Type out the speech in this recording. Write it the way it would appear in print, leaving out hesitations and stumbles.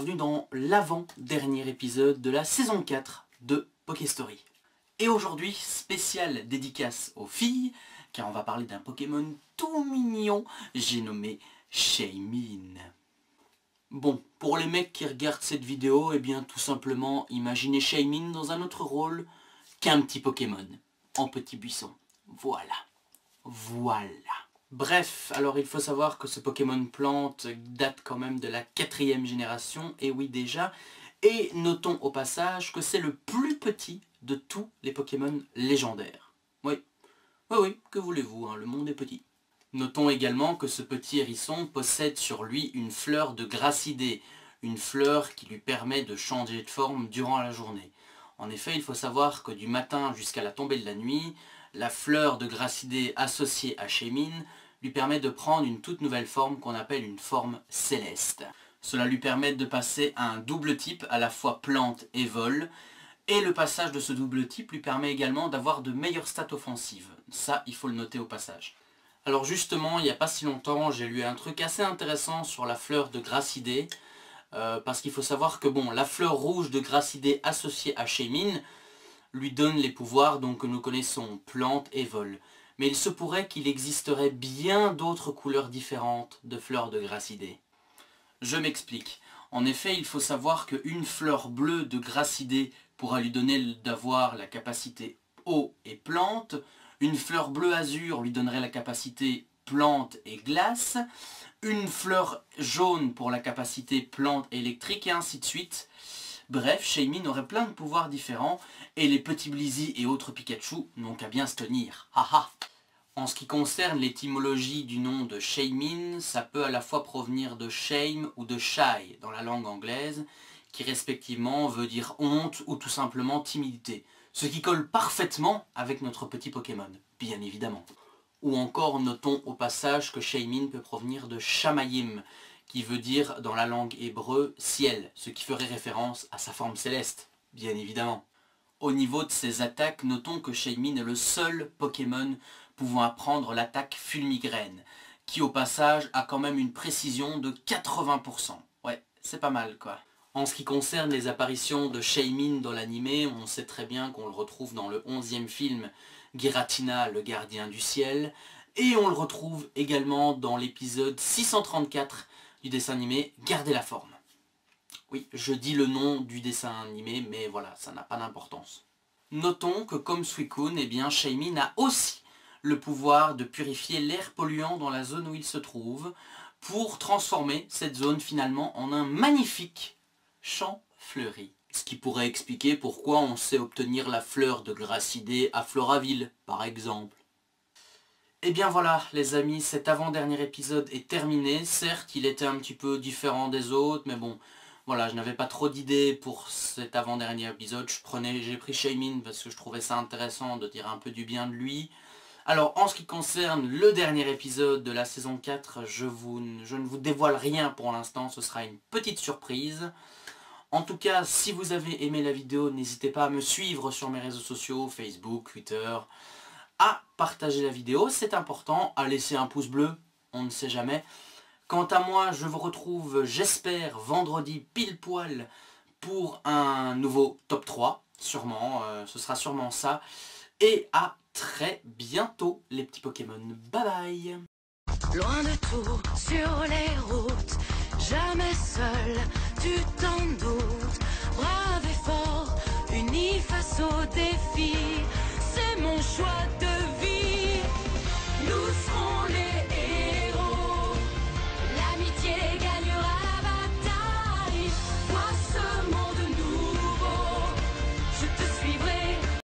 bienvenue dans l'avant-dernier épisode de la saison 4 de Pokéstory. Et aujourd'hui, spéciale dédicace aux filles, car on va parler d'un Pokémon tout mignon, j'ai nommé Shaymin. Bon, pour les mecs qui regardent cette vidéo, eh bien tout simplement, imaginez Shaymin dans un autre rôle qu'un petit Pokémon, en petit buisson. Voilà. Bref, alors il faut savoir que ce Pokémon plante date quand même de la 4e génération, et oui déjà, et notons au passage que c'est le plus petit de tous les Pokémon légendaires. Oui, que voulez-vous, hein, le monde est petit. Notons également que ce petit hérisson possède sur lui une fleur de Gracidé, une fleur qui lui permet de changer de forme durant la journée. En effet, il faut savoir que du matin jusqu'à la tombée de la nuit, la fleur de Gracidé associée à Shaymin lui permet de prendre une toute nouvelle forme qu'on appelle une forme céleste. Cela lui permet de passer à un double type, à la fois plante et vol, et le passage de ce double type lui permet également d'avoir de meilleures stats offensives. Ça, il faut le noter au passage. Alors justement, il n'y a pas si longtemps, j'ai lu un truc assez intéressant sur la fleur de Gracidé, parce qu'il faut savoir que bon, la fleur rouge de Gracidé associée à Shaymin lui donne les pouvoirs donc, que nous connaissons, plante et vol. Mais il se pourrait qu'il existerait bien d'autres couleurs différentes de fleurs de Gracidé. Je m'explique. En effet, il faut savoir qu'une fleur bleue de Gracidé pourra lui donner d'avoir la capacité eau et plante. Une fleur bleu azur lui donnerait la capacité plante et glace. Une fleur jaune pour la capacité plante électrique et ainsi de suite. Bref, Shaymin aurait plein de pouvoirs différents et les petits Blizzy et autres Pikachu n'ont qu'à bien se tenir. Haha. En ce qui concerne l'étymologie du nom de Shaymin, ça peut à la fois provenir de shame ou de shy dans la langue anglaise, qui respectivement veut dire honte ou tout simplement timidité, ce qui colle parfaitement avec notre petit Pokémon, bien évidemment. Ou encore notons au passage que Shaymin peut provenir de Shamayim, qui veut dire dans la langue hébreu ciel, ce qui ferait référence à sa forme céleste, bien évidemment. Au niveau de ses attaques, notons que Shaymin est le seul Pokémon pouvant apprendre l'attaque Fulmigraine, qui au passage a quand même une précision de 80%. Ouais, c'est pas mal quoi. En ce qui concerne les apparitions de Shaymin dans l'animé, on sait très bien qu'on le retrouve dans le 11e film Giratina, le gardien du ciel, et on le retrouve également dans l'épisode 634 du dessin animé Gardez la forme. Oui, je dis le nom du dessin animé, mais voilà, ça n'a pas d'importance. Notons que comme Suicune, eh bien Shaymin a aussi le pouvoir de purifier l'air polluant dans la zone où il se trouve, pour transformer cette zone finalement en un magnifique champ fleuri. Ce qui pourrait expliquer pourquoi on sait obtenir la fleur de Gracidé à Floraville, par exemple. Et bien voilà les amis, cet avant-dernier épisode est terminé. Certes, il était un petit peu différent des autres, mais bon, voilà, je n'avais pas trop d'idées pour cet avant-dernier épisode. J'ai pris Shaymin parce que je trouvais ça intéressant de dire un peu du bien de lui. Alors, en ce qui concerne le dernier épisode de la saison 4, je ne vous dévoile rien pour l'instant, ce sera une petite surprise. En tout cas, si vous avez aimé la vidéo, n'hésitez pas à me suivre sur mes réseaux sociaux, Facebook, Twitter, à partager la vidéo, c'est important, à laisser un pouce bleu, on ne sait jamais. Quant à moi, je vous retrouve, j'espère, vendredi pile poil pour un nouveau top 3, sûrement, ce sera sûrement ça. Et à très bientôt les petits Pokémon, bye bye. Loin de tout, sur les routes, jamais seul, tu t'en doutes. Brave et fort, unis face au désir.